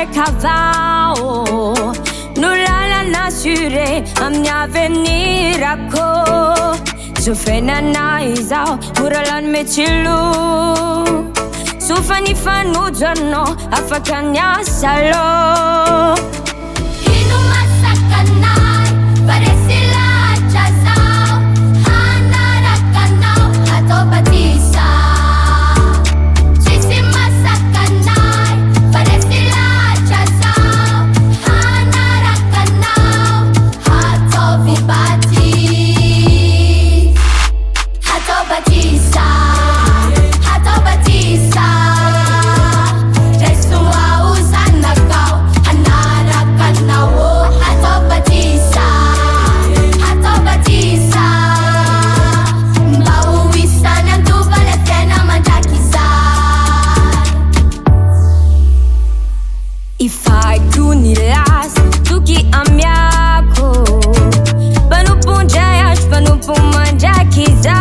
cavao nulla l'assuré a mia venirako Zufena naizao muralan me chilu Sufani fanu jono afakanya salo Inu masakanai paresila chazao hanarakanao atobatisa Chisi masakanai paresila chazao hanarakanao atovibati Hatobatisa Hatobatisa Jesua usanakau Hanarakanao Hatobatisa Hatobatisa Mbauwisa ng tubalate na madakizan Ifai kunilas tuki amyako Panupun jayash panupun manjakiza